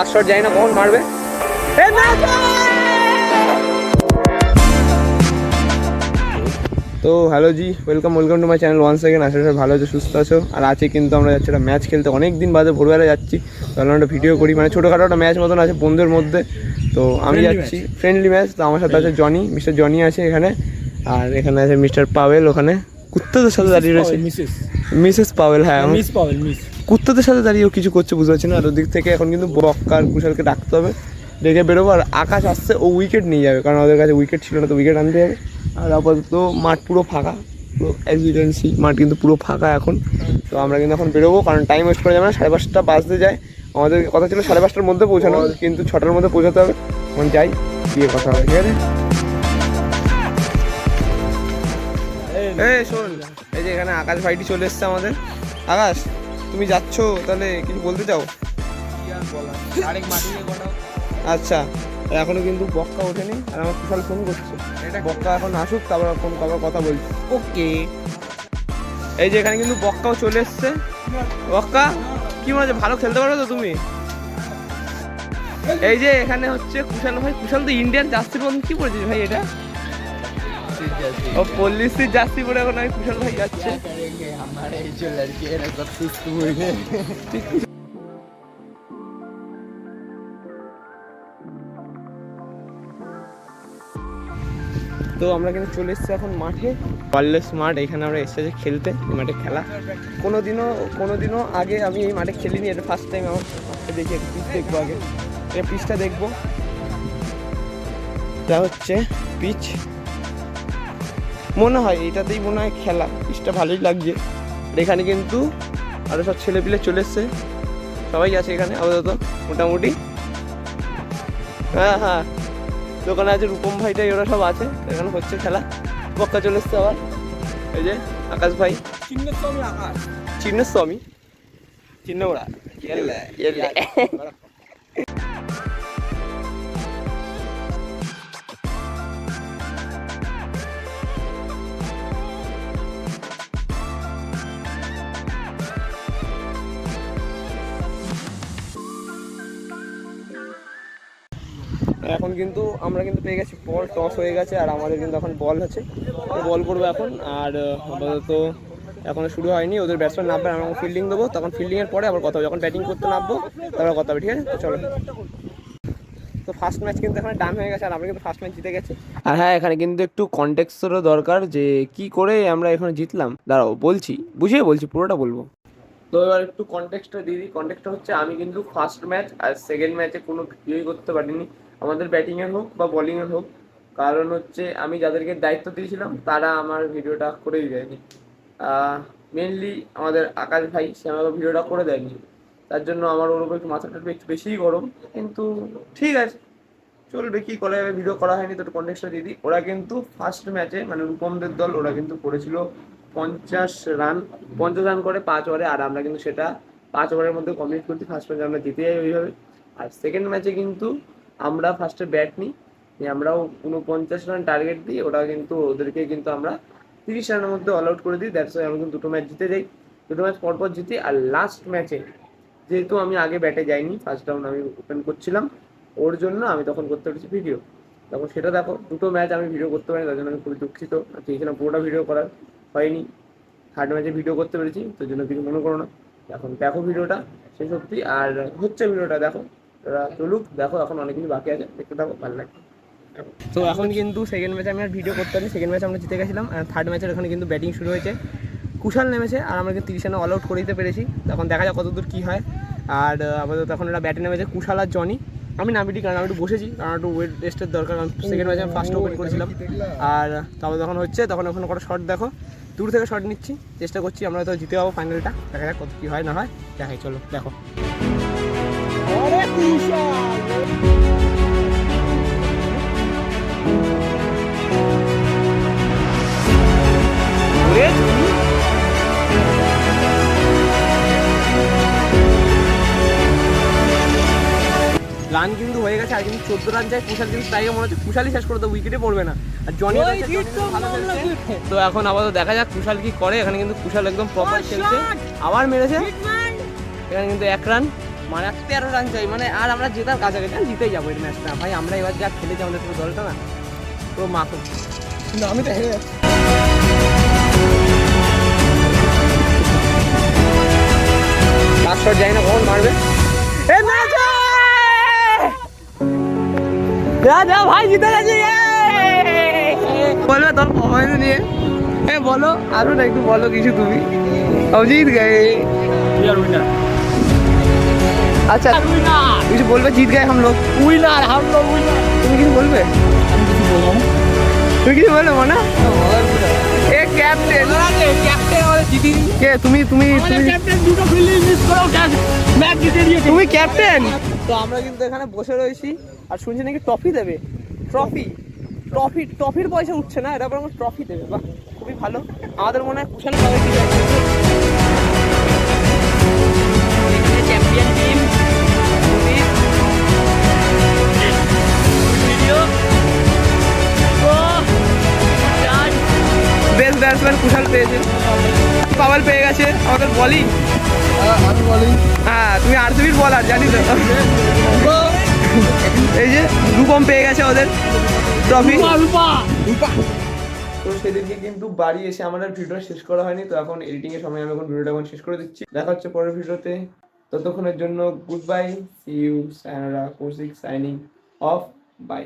Last shot যাই না কখন মারবে। তো হ্যালো জি, welcome to my channel one second. আশা করি ভালো আছো, সুস্থ আছো। আর আছে কিন্তু আমরা যাচ্ছি একটা ম্যাচ খেলতে, অনেক দিন বাদে ভোরবেলা যাচ্ছি। তাহলে একটা ভিডিও করি, মানে ছোটোখাটো একটা ম্যাচ মতন আছে বন্ধুদের মধ্যে। তো আমি যাচ্ছি ফ্রেন্ডলি ম্যাচ। তো আমার সাথে আছে জনি, মিস্টার জনি আছে এখানে, আর এখানে আছে মিস্টার পাওয়েল। ওখানে কুত্তাদের সাথে দাঁড়িয়ে রয়েছে মিসেস পাওয়েল। হ্যাঁ, মিস পাওয়েল। কুত্তাদের সাথে দাঁড়িয়েও কিছু করছে বুঝতে পারছি না। আর ওদিক থেকে এখন কিন্তু বক্কা আর কুশালকে ডাকতে হবে, ডেকে বেরোবো। আর আকাশ আসছে, ও উইকেট নিয়ে যাবে, কারণ ওদের কাছে উইকেট ছিল না, তো উইকেট আনতে যাবে। আর আপাতত মাঠ পুরো ফাঁকা, পুরো এক্সিডেন্সি মাঠ কিন্তু পুরো ফাঁকা এখন। তো আমরা কিন্তু এখন বেরোবো, কারণ টাইম ওয়েস্ট করা যাবে না। 5:30 বাজতে যায়, আমাদের কথা ছিল 5:30টার মধ্যে পৌঁছানো, কিন্তু 6টার মধ্যে পৌঁছাতে হবে। এখন যাই, গিয়ে কথা হবে, ঠিক আছে? এই শোন, এই যে এখানে আকাশ ভাইটি চলে এসছে আমাদের। আকাশ, তুমি যাচ্ছ, তাহলে কিছু বলতে চাও? আচ্ছা, এখনো কিন্তু বক্কা ওঠেনি, আর আমার কুশাল ফোন করছে। বক্কা এখন আসুক, তারপর ফোন করার কথা বলছি। ওকে, এই যে এখানে কিন্তু বক্কাও চলে এসছে। বক্কা, কি মনে হচ্ছে, ভালো খেলতে পারো তো তুমি? এই যে এখানে হচ্ছে কুশাল ভাই। কুশাল তো ইন্ডিয়ান জার্সি বন্ধু, কি পড়েছিস ভাই এটা? ও পলিসির জার্সি পরে এখন আমি কুশাল ভাই যাচ্ছে। তো আমরা কিন্তু চলে এসেছি এখন মাঠে, ওয়ারলেস মাঠ। এখানে আমরা এসেছি খেলতে, এই মাঠে খেলা। কোনোদিনও আগে আমি এই মাঠে খেলিনি, এটা ফার্স্ট টাইম আমার। দেখি একটা পিচ দেখবো আগে, এই পিচটা দেখবো। এটা হচ্ছে পিচ, মনে হয় এটাতেই মনে হয় খেলা। পিচটা ভালোই লাগছে। আর এখানে কিন্তু আরও সব ছেলেপিলে চলে এসছে, সবাই আছে এখানে আপাতত মোটামুটি। হ্যাঁ হ্যাঁ, দোকানে আছে রূপম ভাইটাই, ওরা সব আছে এখানে, হচ্ছে খেলা। বক্কা চলে এসছে আবার, এই যে আকাশ ভাই। চিহ্নস্বামী চিহ্ন ওরা। এখন কিন্তু আমরা কিন্তু পেয়ে গেছি বল, টস হয়ে গেছে, আর আমাদের কিন্তু এখন বল আছে, বল করবো এখন। আর আপাতত এখন শুরু হয়নি, ওদের ব্যাটসম্যান নামবে, আমরা ফিল্ডিং দেবো। তখন ফিল্ডিংয়ের পরে আবার কথা হবে, যখন ব্যাটিং করতে নামবো তারপর কথা হবে, ঠিক আছে? তো চলো। তো ফার্স্ট ম্যাচ কিন্তু এখানে ডান হয়ে গেছে, আর আমরা কিন্তু ফার্স্ট ম্যাচ জিতে গেছি। আর হ্যাঁ, এখানে কিন্তু একটু কনটেক্সটেরও দরকার, যে কি করে আমরা এখানে জিতলাম। দাঁড়াও বলছি, বুঝিয়ে বলছি, পুরোটা বলবো। তো এবার একটু কনটেক্সটটা দিয়ে দিই। কনটেক্সটটা হচ্ছে, আমি কিন্তু ফার্স্ট ম্যাচ আর সেকেন্ড ম্যাচে কোনো ভিডিওই করতে পারিনি, আমাদের ব্যাটিংয়ের হোক বা বলিংয়ের হোক। কারণ হচ্ছে আমি যাদেরকে দায়িত্ব দিয়েছিলাম তারা আমার ভিডিওটা করেই দেয়নি। মেনলি আমাদের আকাশ ভাই, সে আমাকে ভিডিওটা করে দেয়নি। তার জন্য আমার ওর উপর একটু মাথাটা একটু বেশিই গরম, কিন্তু ঠিক আছে, চলবে, কি করে ভিডিও করা হয়নি। তো কনটেক্সটটা দিয়ে দিই। ওরা কিন্তু ফার্স্ট ম্যাচে, মানে রূপমদের দল, ওরা কিন্তু করেছিল 50 রান করে 5 ওভারে। আর আমরা কিন্তু সেটা 5 ওভারের মধ্যে কমপ্লিট করছি। ফার্স্ট ম্যাচে আমরা জিতে যাই ওইভাবে। আর সেকেন্ড ম্যাচে কিন্তু আমরা ফার্স্টে ব্যাট নিই, আমরাও 49 রান টার্গেট দিই। ওরা কিন্তু, ওদেরকে কিন্তু আমরা 30 রানের মধ্যে অল আউট করে দিই। দ্যাটস ওয়াই আমরা কিন্তু 2টো ম্যাচ জিতে যাই, 2টো ম্যাচ পরপর জিতি। আর লাস্ট ম্যাচে যেহেতু আমি আগে ব্যাটে যাইনি, ফার্স্ট রাউন্ড আমি ওপেন করছিলাম, ওর জন্য আমি তখন করতে পেরেছি ভিডিও। তখন সেটা দেখো, 2টো ম্যাচ আমি ভিডিও করতে পারিনি, তার জন্য আমি খুবই দুঃখিত। চেয়েছিলাম পুরোটা ভিডিও করার, হয়নি। থার্ড ম্যাচে ভিডিও করতে পেরেছি, তো জন্য কিছু মনে করো না। এখন দেখো ভিডিওটা শেষ অবধি, আর হচ্ছে ভিডিওটা দেখো, চলুক, দেখো এখন অনেক কিছু বাকি আছে, দেখতে থাকো, ভালো লাগে। তো এখন কিন্তু সেকেন্ড ম্যাচে আমি আর ভিডিও করতে পারিনি, সেকেন্ড ম্যাচে আমরা জিতে গেছিলাম। আর থার্ড ম্যাচের ওখানে কিন্তু ব্যাটিং শুরু হয়েছে, কুশাল নেমেছে, আর আমরা কিন্তু 30 রানে অল আউট করে দিতে পেরেছি। তখন দেখা যাক কতদূর কী হয়। আর আপাতত এখন এরা ব্যাটে নেমেছে, কুশাল আর জনি। আমি নামিনি, কারণ আমি একটু বসেছি, কারণ একটু ওয়েট রেস্টের দরকার, কারণ সেকেন্ড ম্যাচে আমি ফার্স্ট ওপেন করেছিলাম। আর তারপর যখন হচ্ছে, তখন ওখানে কটা শট দেখো, দূর থেকে শট নিচ্ছি, চেষ্টা করছি আমরা তো জিতে যাবো ফাইনালটা। দেখা যাক কত কী হয় না হয়, দেখাই, চলো দেখো। রান কিন্তু হয়ে গেছে, আর কিন্তু 14 রান যায়। কুশাল কিন্তু তাই মনে হচ্ছে কুশালই শেষ করে, তো উইকেটে পড়বে না। আর জনি ভালো খেলছে, তো এখন আপাতত দেখা যাক কুশাল কি করে। এখানে কিন্তু কুশাল একদম প্রপার খেলছে, আবার মেরেছে। এখানে কিন্তু 1 রান, মারাত্মক 13 রান চাই, মানে আর আমরা জেতার কাছাকাছি, জিতেই যাবো এই ম্যাচটা ভাই। আমরা এবার যা খেলেছি আমাদের পুরো দলটা না পুরো মাথা। কিন্তু আমি তো হেরে যাচ্ছি। লাস্ট শট যাই না কখন মারবে। এ ম্যাচ যা যা ভাই, জিতে গেছি। বলবে তোর কমেন্ট নিয়ে, এ বলো আরো না একটু বলো কিছু তুমি। জিত গए। আচ্ছা কিছু বলবে, জিত गए हम लोग, উইনার হাম লোগ উইনার। তুমি কিছু বলবে? আমি কিছু বলবো না। তুমি কিছু বলবো না? এ ক্যাপ্টেন, ক্যাপ্টেন আমাদের জিতি কে তুমি? তুমি আমাদের ক্যাপ্টেন দুটো ফিল্ডিং মিস করেও ম্যাচ জিতে দিয়েছে। তুমি ক্যাপ্টেন। তো আমরা কিন্তু এখানে বসে রয়েছি আর শুনছি নাকি ট্রফি দেবে। ট্রফির পয়সা উঠছে না, এটা বরং ট্রফি দেবে। বাহ, খুবই ভালো। আমাদের মনে হয় কুশাল পাবে কি champion team. Best batsman Kushal পেয়েছে, পাওয়াল পেয়ে গেছে আমাদের বলিং। আমি বলি হ্যাঁ তুমি আরসিবির বলার জানি তো। এই যে রূপম পেয়ে গেছে ওদের ট্রফি। তো সেদিনকে কিন্তু বাড়ি এসে আমার আর ভিডিওটা শেষ করা হয়নি, তো এখন এডিটিং এর সময় আমি এখন ভিডিওটা এখন শেষ করে দিচ্ছি। দেখা হচ্ছে পরের ভিডিওতে, ততক্ষণের জন্য গুড বাই, সি ইউ, সায়নারা, কৌশিক সাইনিং অফ, বাই।